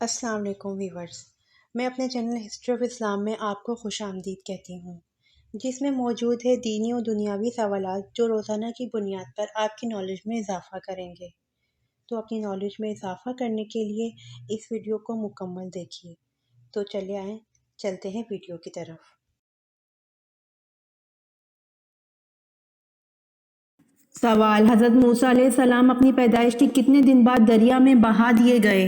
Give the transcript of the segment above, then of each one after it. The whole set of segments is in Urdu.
السلام علیکم ویورز، میں اپنے چینل ہسٹری آف اسلام میں آپ کو خوش آمدید کہتی ہوں، جس میں موجود ہے دینی و دنیاوی سوالات جو روزانہ کی بنیاد پر آپ کی نالج میں اضافہ کریں گے۔ تو اپنی نالج میں اضافہ کرنے کے لیے اس ویڈیو کو مکمل دیکھیے۔ تو چلے آئیں، چلتے ہیں ویڈیو کی طرف۔ سوال: حضرت موسیٰ علیہ السلام اپنی پیدائش کے کتنے دن بعد دریا میں بہا دیے گئے؟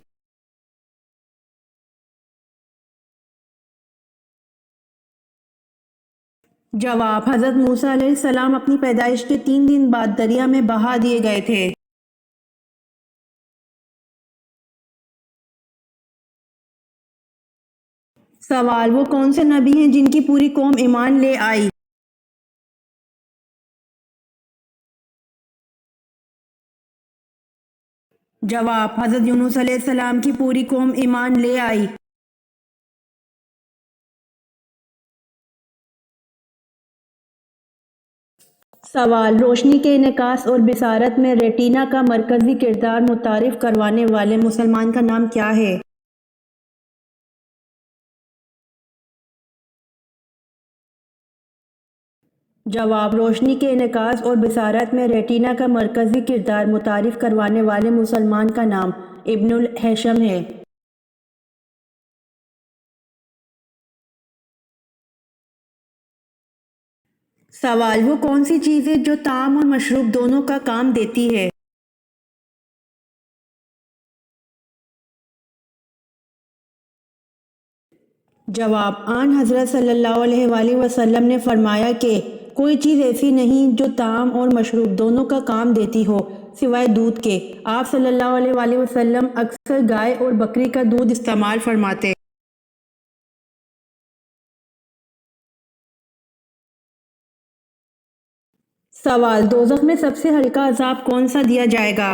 جواب: حضرت موسیٰ علیہ السلام اپنی پیدائش کے 3 دن بعد دریا میں بہا دیے گئے تھے۔ سوال: وہ کون سے نبی ہیں جن کی پوری قوم ایمان لے آئی؟ جواب: حضرت یونس علیہ السلام کی پوری قوم ایمان لے آئی۔ سوال: روشنی کے انعکاس اور بصارت میں ریٹینا کا مرکزی کردار متعارف کروانے والے مسلمان کا نام کیا ہے؟ جواب: روشنی کے انعکاس اور بصارت میں ریٹینا کا مرکزی کردار متعارف کروانے والے مسلمان کا نام ابن الہیثم ہے۔ سوال: وہ کون سی چیز ہے جو طعام اور مشروب دونوں کا کام دیتی ہے؟ جواب: آن حضرت صلی اللہ علیہ وآلہ وسلم نے فرمایا کہ کوئی چیز ایسی نہیں جو طعام اور مشروب دونوں کا کام دیتی ہو سوائے دودھ کے۔ آپ صلی اللہ علیہ وآلہ وسلم اکثر گائے اور بکری کا دودھ استعمال فرماتے۔ سوال: دوزخ میں سب سے ہلکا عذاب کون سا دیا جائے گا؟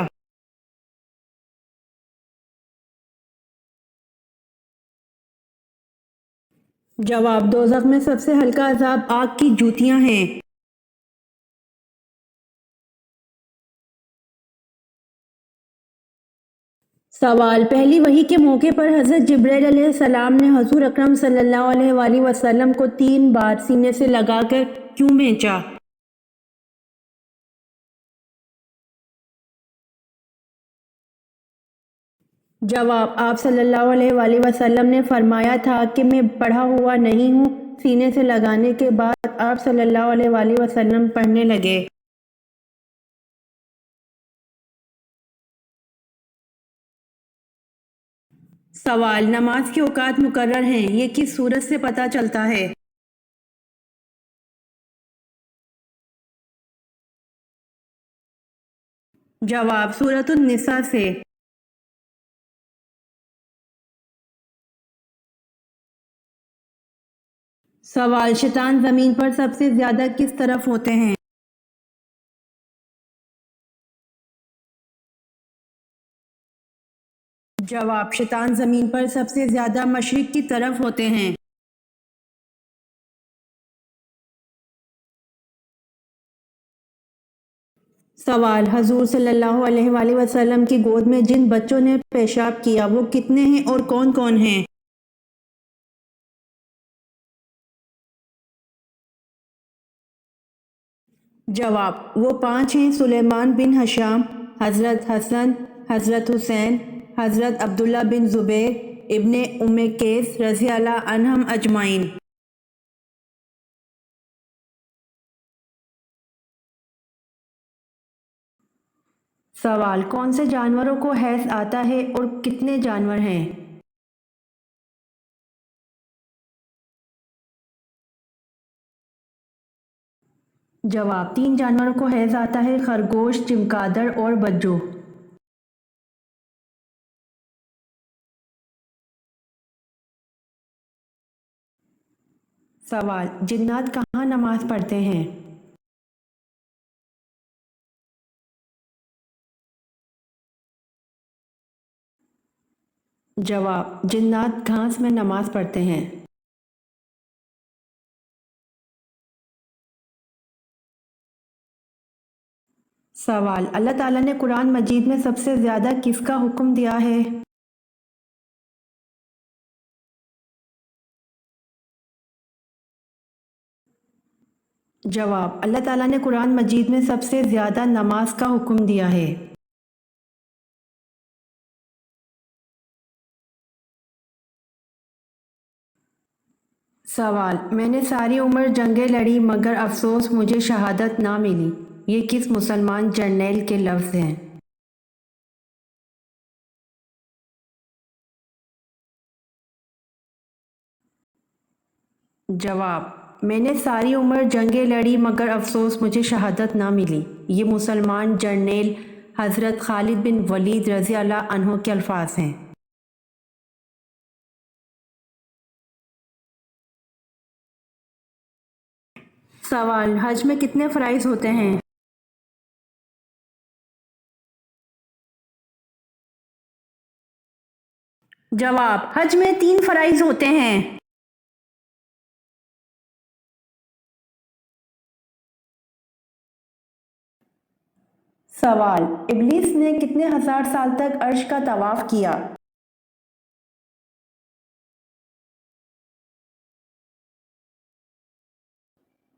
جواب: دوزخ میں سب سے ہلکا عذاب آگ کی جوتیاں ہیں۔ سوال: پہلی وحی کے موقع پر حضرت جبرائیل علیہ السلام نے حضور اکرم صلی اللہ علیہ وآلہ وسلم کو 3 بار سینے سے لگا کر کیوں بھیجا؟ جواب: آپ صلی اللہ علیہ وآلہ وسلم نے فرمایا تھا کہ میں پڑھا ہوا نہیں ہوں۔ سینے سے لگانے کے بعد آپ صلی اللہ علیہ وآلہ وسلم پڑھنے لگے۔ سوال: نماز کے اوقات مقرر ہیں، یہ کس سورت سے پتہ چلتا ہے؟ جواب: سورۃ النساء سے۔ سوال: شیطان زمین پر سب سے زیادہ کس طرف ہوتے ہیں؟ جواب: شیطان زمین پر سب سے زیادہ مشرق کی طرف ہوتے ہیں۔ سوال: حضور صلی اللہ علیہ وآلہ وسلم کی گود میں جن بچوں نے پیشاب کیا وہ کتنے ہیں اور کون کون ہیں؟ جواب: وہ 5 ہیں: سلیمان بن ہشام، حضرت حسن، حضرت حسین، حضرت عبداللہ بن زبیر، ابن ام قیس رضی اللہ عنہم اجمعین۔ سوال: کون سے جانوروں کو حیض آتا ہے اور کتنے جانور ہیں؟ جواب: 3 جانوروں کو حیض آتا ہے: خرگوش، چمگادڑ اور بجو۔ سوال: جنات کہاں نماز پڑھتے ہیں؟ جواب: جنات گھاس میں نماز پڑھتے ہیں۔ سوال: اللہ تعالیٰ نے قرآن مجید میں سب سے زیادہ کس کا حکم دیا ہے؟ جواب: اللہ تعالیٰ نے قرآن مجید میں سب سے زیادہ نماز کا حکم دیا ہے۔ سوال: میں نے ساری عمر جنگیں لڑی مگر افسوس مجھے شہادت نہ ملی، یہ کس مسلمان جرنیل کے لفظ ہیں؟ جواب: میں نے ساری عمر جنگیں لڑی مگر افسوس مجھے شہادت نہ ملی، یہ مسلمان جرنیل حضرت خالد بن ولید رضی اللہ عنہ کے الفاظ ہیں۔ سوال: حج میں کتنے فرائض ہوتے ہیں؟ جواب: حج میں 3 فرائض ہوتے ہیں۔ سوال: ابلیس نے کتنے ہزار سال تک عرش کا طواف کیا؟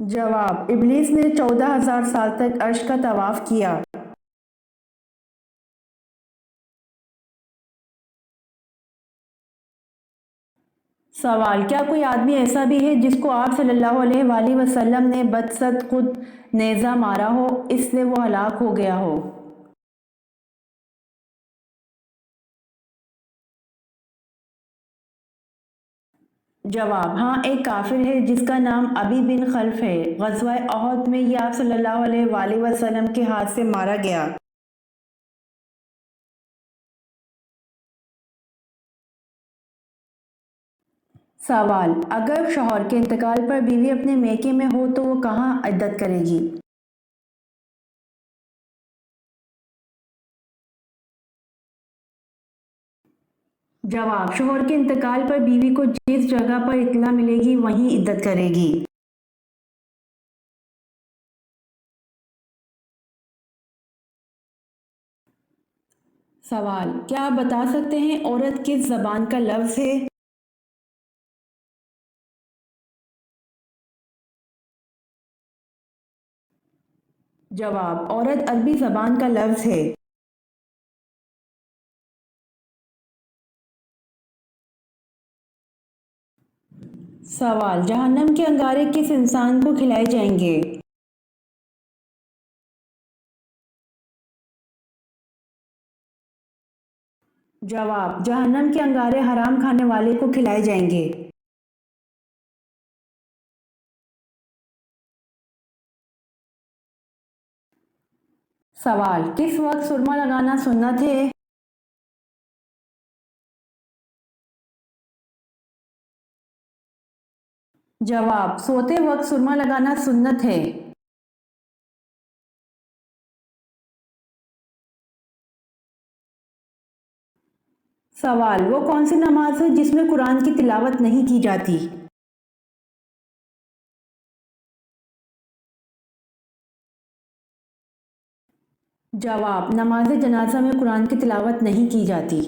جواب: ابلیس نے 14,000 سال تک عرش کا طواف کیا۔ سوال: کیا کوئی آدمی ایسا بھی ہے جس کو آپ صلی اللہ علیہ وآلہ وسلم نے بدست خود نیزہ مارا ہو، اس لیے وہ ہلاک ہو گیا ہو؟ جواب: ہاں، ایک کافر ہے جس کا نام ابی بن خلف ہے، غزوہ احد میں یہ آپ صلی اللہ علیہ وآلہ وسلم کے ہاتھ سے مارا گیا۔ سوال: اگر شوہر کے انتقال پر بیوی اپنے میکے میں ہو تو وہ کہاں عدت کرے گی؟ جواب: شوہر کے انتقال پر بیوی کو جس جگہ پر اطلاع ملے گی وہیں عدت کرے گی۔ سوال: کیا آپ بتا سکتے ہیں عورت کس زبان کا لفظ ہے؟ جواب: عورت عربی زبان کا لفظ ہے۔ سوال: جہنم کے انگارے کس انسان کو کھلائے جائیں گے؟ جواب: جہنم کے انگارے حرام کھانے والے کو کھلائے جائیں گے۔ سوال: کس وقت سرما لگانا سنت ہے؟ جواب: سوتے وقت سرما لگانا سنت ہے۔ سوال: وہ کون سی نماز ہے جس میں قرآن کی تلاوت نہیں کی جاتی؟ جواب: نماز جنازہ میں قرآن کی تلاوت نہیں کی جاتی۔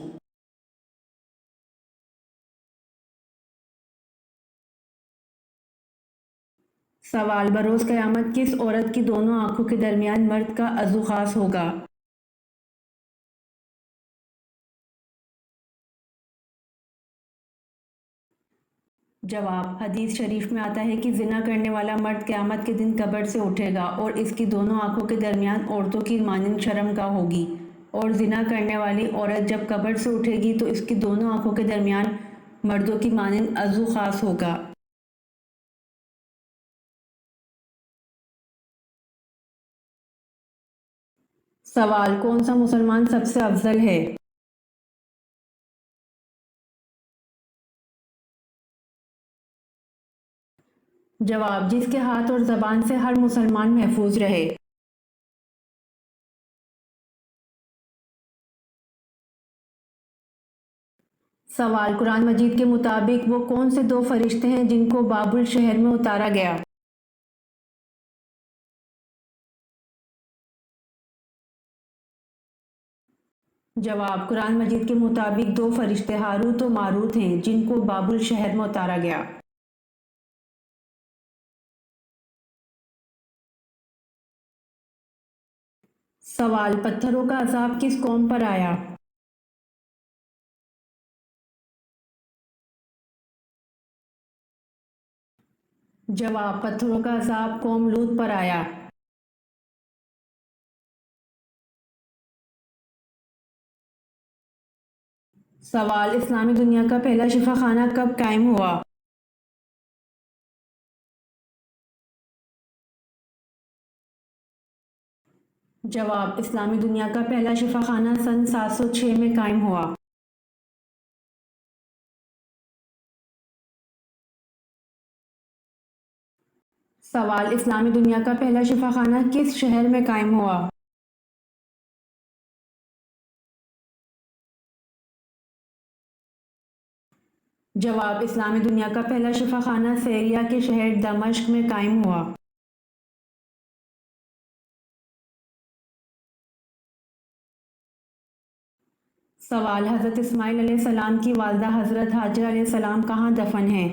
سوال: بروز قیامت کس عورت کی دونوں آنکھوں کے درمیان مرد کا عضو خاص ہوگا؟ جواب: حدیث شریف میں آتا ہے کہ زنا کرنے والا مرد قیامت کے دن قبر سے اٹھے گا اور اس کی دونوں آنکھوں کے درمیان عورتوں کی مانند شرمگاہ ہوگی، اور زنا کرنے والی عورت جب قبر سے اٹھے گی تو اس کی دونوں آنکھوں کے درمیان مردوں کی مانند عضو خاص ہوگا۔ سوال: کون سا مسلمان سب سے افضل ہے؟ جواب: جس کے ہاتھ اور زبان سے ہر مسلمان محفوظ رہے۔ سوال: قرآن مجید کے مطابق وہ کون سے 2 فرشتے ہیں جن کو بابل شہر میں اتارا گیا؟ جواب: قرآن مجید کے مطابق 2 فرشتے ہاروت و ماروت ہیں جن کو بابل شہر میں اتارا گیا۔ سوال: پتھروں کا عذاب کس قوم پر آیا؟ جواب: پتھروں کا عذاب قوم لوط پر آیا۔ سوال: اسلامی دنیا کا پہلا شفا خانہ کب قائم ہوا؟ جواب: اسلامی دنیا کا پہلا شفا خانہ سن 706 میں قائم ہوا۔ سوال: اسلامی دنیا کا پہلا شفا خانہ کس شہر میں قائم ہوا؟ جواب: اسلامی دنیا کا پہلا شفا خانہ سیریا کے شہر دمشق میں قائم ہوا۔ سوال: حضرت اسماعیل علیہ السلام کی والدہ حضرت ہاجرہ علیہ السلام کہاں دفن ہیں؟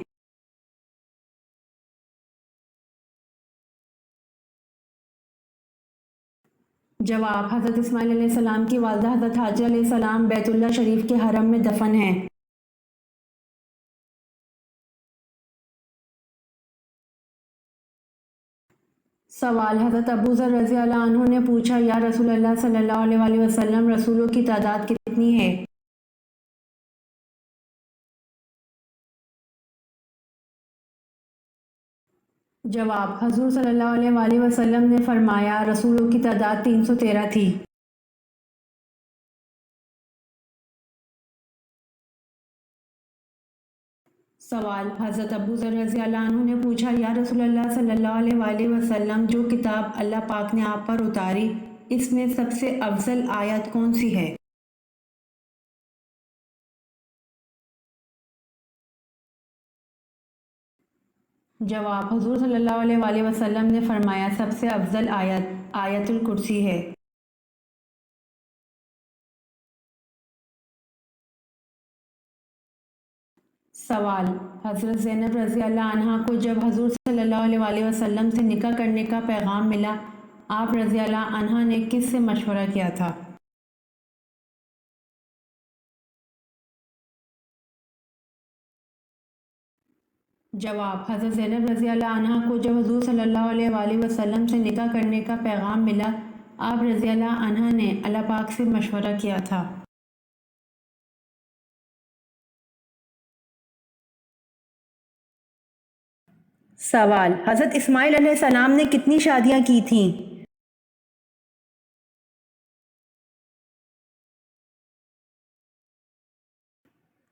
جواب: حضرت اسماعیل علیہ السلام کی والدہ حضرت ہاجرہ علیہ السلام بیت اللہ شریف کے حرم میں دفن ہیں۔ سوال: حضرت ابو ذر رضی اللہ عنہ نے پوچھا، یا رسول اللہ صلی اللہ علیہ وآلہ وسلم، رسولوں کی تعداد کتنی ہے؟ جواب: حضور صلی اللہ علیہ وآلہ وسلم نے فرمایا، رسولوں کی تعداد 313 تھی۔ سوال: حضرت ابو ذر رضی اللہ عنہ نے پوچھا، یا رسول اللہ صلی اللہ علیہ وآلہ وسلم، جو کتاب اللہ پاک نے آپ پر اتاری، اس میں سب سے افضل آیت کون سی ہے؟ جواب: حضور صلی اللہ علیہ وآلہ وسلم نے فرمایا، سب سے افضل آیت آیت الکرسی ہے۔ سوال: حضرت زینب رضی اللہ عنہا کو جب حضور صلی اللہ علیہ وآلہ وسلم سے نکاح کرنے کا پیغام ملا، آپ رضی اللہ عنہا نے کس سے مشورہ کیا تھا؟ جواب: حضرت زینب رضی اللہ عنہا کو جب حضور صلی اللہ علیہ وآلہ وسلم سے نکاح کرنے کا پیغام ملا، آپ رضی اللہ عنہا نے اللہ پاک سے مشورہ کیا تھا۔ سوال: حضرت اسماعیل علیہ السلام نے کتنی شادیاں کی تھیں؟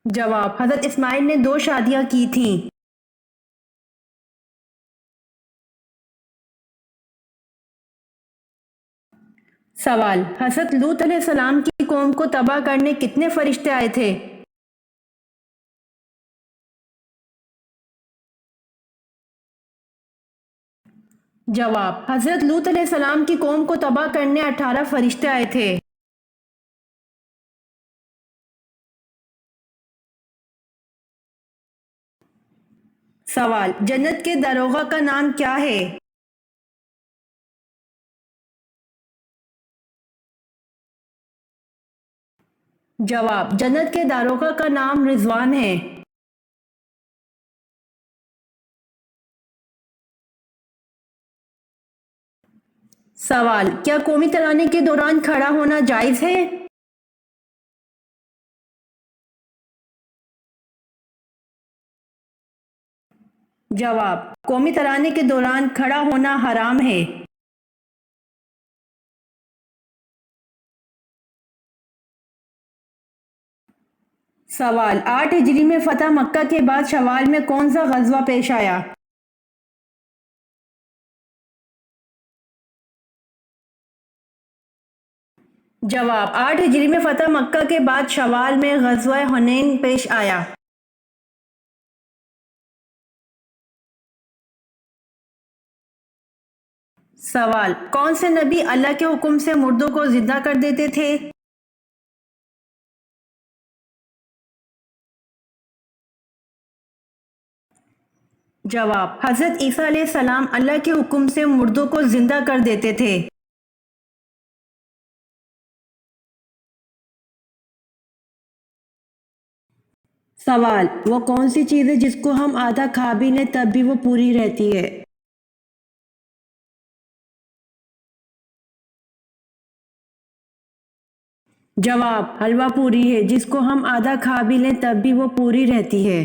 جواب: حضرت اسماعیل نے 2 شادیاں کی تھیں۔ سوال: حضرت لوط علیہ السلام کی قوم کو تباہ کرنے کتنے فرشتے آئے تھے؟ جواب: حضرت لوط علیہ السلام کی قوم کو تباہ کرنے 18 فرشتے آئے تھے۔ سوال: جنت کے داروغہ کا نام کیا ہے؟ جواب: جنت کے داروغہ کا نام رضوان ہے۔ سوال: کیا قومی ترانے کے دوران کھڑا ہونا جائز ہے؟ جواب: قومی ترانے کے دوران کھڑا ہونا حرام ہے۔ سوال: 8 ہجری میں فتح مکہ کے بعد شوال میں کون سا غزوہ پیش آیا؟ جواب: 8 ہجری میں فتح مکہ کے بعد شوال میں غزوہ حنین پیش آیا۔ سوال: کون سے نبی اللہ کے حکم سے مردوں کو زندہ کر دیتے تھے؟ جواب: حضرت عیسیٰ علیہ السلام اللہ کے حکم سے مردوں کو زندہ کر دیتے تھے۔ سوال: وہ کون سی چیز ہے جس کو ہم آدھا کھا بھی لیں تب بھی وہ پوری رہتی ہے؟ جواب: حلوہ پوری ہے، جس کو ہم آدھا کھا بھی لیں تب بھی وہ پوری رہتی ہے۔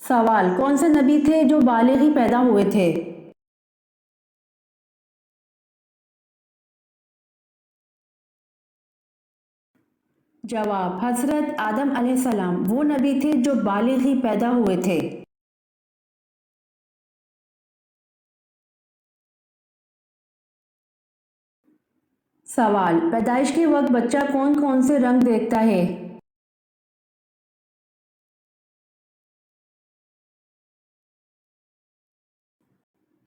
سوال: کون سے نبی تھے جو بالغ ہی پیدا ہوئے تھے؟ جواب: حضرت آدم علیہ السلام وہ نبی تھے جو بالغ ہی پیدا ہوئے تھے۔ سوال: پیدائش کے وقت بچہ کون کون سے رنگ دیکھتا ہے؟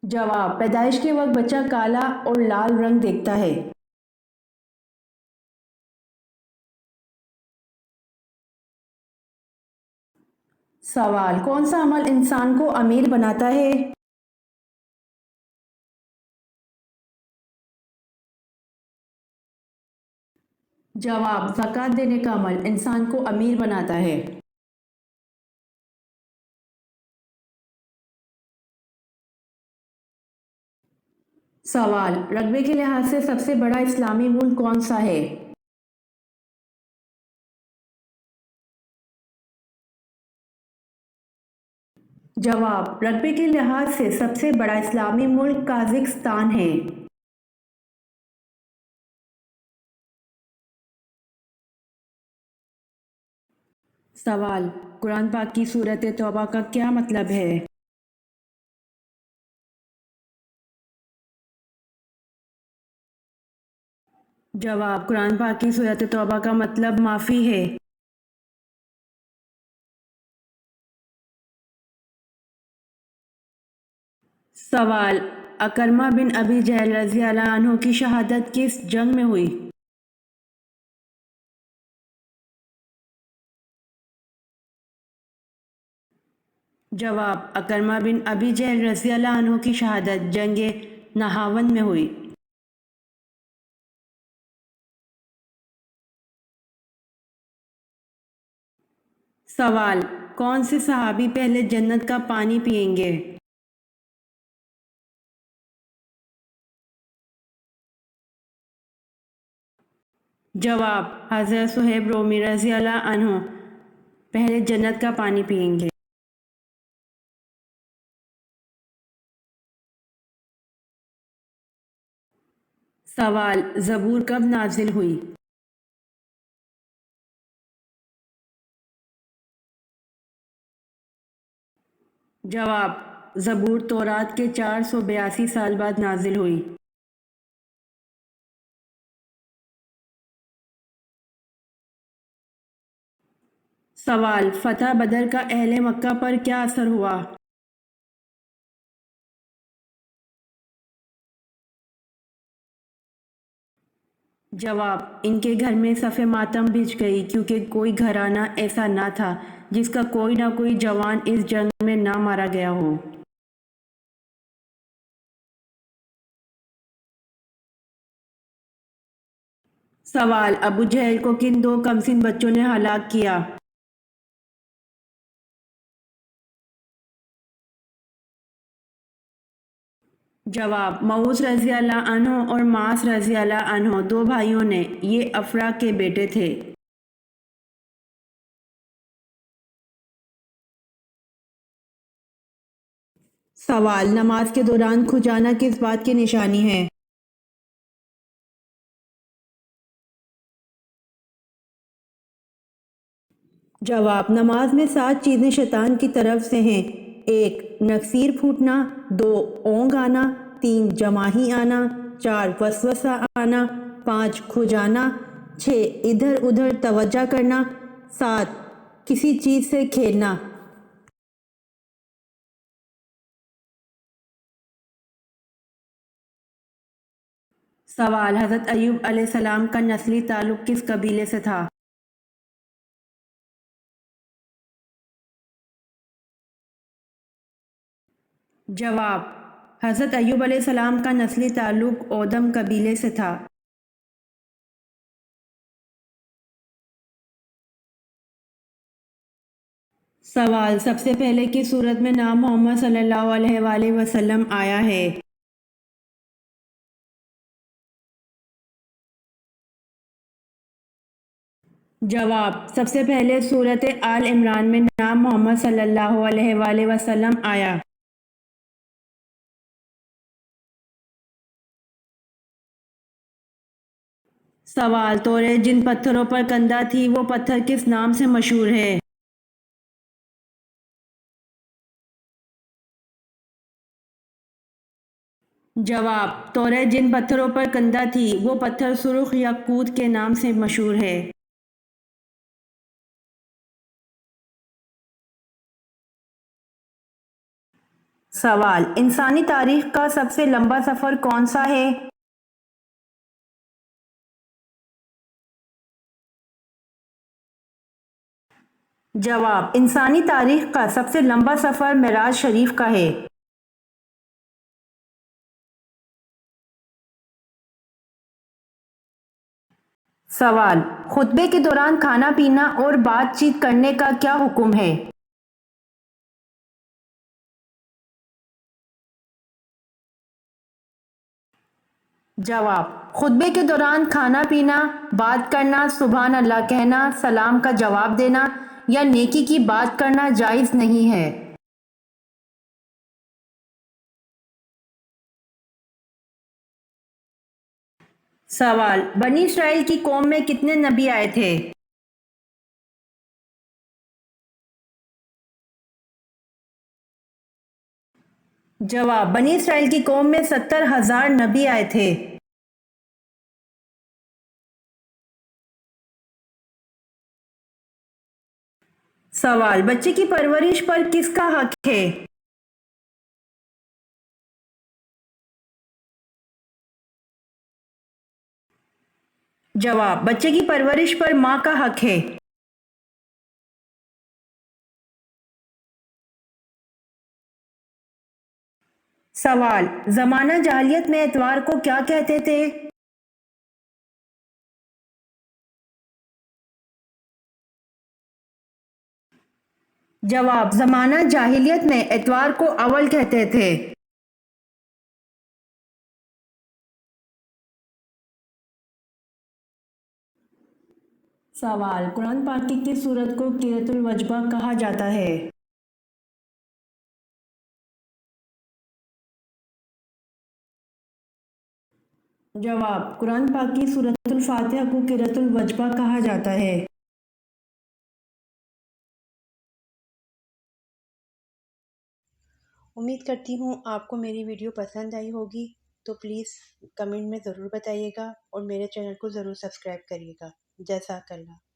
جواب: پیدائش کے وقت بچہ کالا اور لال رنگ دیکھتا ہے۔ سوال: کون سا عمل انسان کو امیر بناتا ہے؟ جواب: زکوٰۃ دینے کا عمل انسان کو امیر بناتا ہے۔ سوال: رقبے کے لحاظ سے سب سے بڑا اسلامی ملک کون سا ہے؟ جواب: رقبے کے لحاظ سے سب سے بڑا اسلامی ملک قازقستان ہے۔ سوال: قرآن پاک کی سورۃ توبہ کا کیا مطلب ہے؟ جواب: قرآن پاک کی سورۃ توبہ کا مطلب معافی ہے۔ سوال: عکرمہ بن ابی جہل رضی اللہ عنہ کی شہادت کس جنگ میں ہوئی؟ جواب: عکرمہ بن ابی جہل رضی اللہ عنہ کی شہادت جنگ نہاون میں ہوئی۔ سوال: کون سے صحابی پہلے جنت کا پانی پئیں گے؟ جواب: حضرت صہیب رومی رضی اللہ عنہ پہلے جنت کا پانی پئیں گے۔ سوال: زبور کب نازل ہوئی؟ جواب: زبور تورات کے 482 سال بعد نازل ہوئی۔ سوال: فتح بدر کا اہل مکہ پر کیا اثر ہوا؟ جواب: ان کے گھر میں صف ماتم بچھ گئی، کیونکہ کوئی گھرانہ ایسا نہ تھا جس کا کوئی نہ کوئی جوان اس جنگ میں نہ مارا گیا ہو۔ سوال: ابو جہل کو کن دو کمسن بچوں نے ہلاک کیا؟ جواب: موس رضی اللہ عنہ اور معاص رضی اللہ عنہ دو بھائیوں نے، یہ افرا کے بیٹے تھے۔ سوال: نماز کے دوران کھجانا کس بات کی نشانی ہے؟ جواب: نماز میں 7 چیزیں شیطان کی طرف سے ہیں: 1 نکسیر پھوٹنا، 2 اونگ آنا، 3 جماہی آنا، 4 وسوسہ آنا، 5 کھجانا، 6 ادھر ادھر توجہ کرنا، 7 کسی چیز سے کھیلنا۔ سوال: حضرت ایوب علیہ السلام کا نسلی تعلق کس قبیلے سے تھا؟ جواب: حضرت ایوب علیہ السلام کا نسلی تعلق اودم قبیلے سے تھا۔ سوال: سب سے پہلے کس سورت میں نام محمد صلی اللہ علیہ وآلہ وسلم آیا ہے؟ جواب: سب سے پہلے سورت آل عمران میں نام محمد صلی اللہ علیہ وآلہ وسلم آیا۔ سوال: توریت جن پتھروں پر کندہ تھی وہ پتھر کس نام سے مشہور ہے؟ جواب: توریت جن پتھروں پر کندہ تھی وہ پتھر سرخ یاقوت کے نام سے مشہور ہے۔ سوال: انسانی تاریخ کا سب سے لمبا سفر کون سا ہے؟ جواب: انسانی تاریخ کا سب سے لمبا سفر معراج شریف کا ہے۔ سوال: خطبے کے دوران کھانا پینا اور بات چیت کرنے کا کیا حکم ہے؟ جواب: خطبے کے دوران کھانا پینا، بات کرنا، سبحان اللہ کہنا، سلام کا جواب دینا یا نیکی کی بات کرنا جائز نہیں ہے۔ سوال: بنی اسرائیل کی قوم میں کتنے نبی آئے تھے؟ جواب: بنی اسرائیل کی قوم میں 70,000 نبی آئے تھے۔ سوال: بچے کی پرورش پر کس کا حق ہے؟ جواب: بچے کی پرورش پر ماں کا حق ہے۔ سوال: زمانہ جاہلیت میں اتوار کو کیا کہتے تھے؟ جواب: زمانہ جاہلیت میں اتوار کو اول کہتے تھے۔ سوال: قرآن پاک کی کس سورت کو قرۃ الوجبہ کہا جاتا ہے؟ جواب: قرآن پاک کی سورۃ الفاتحہ کو قرۃ الوجبہ کہا جاتا ہے۔ امید کرتی ہوں آپ کو میری ویڈیو پسند آئی ہوگی، تو پلیز کمنٹ میں ضرور بتائیے گا اور میرے چینل کو ضرور سبسکرائب کریے گا۔ جزاک اللہ۔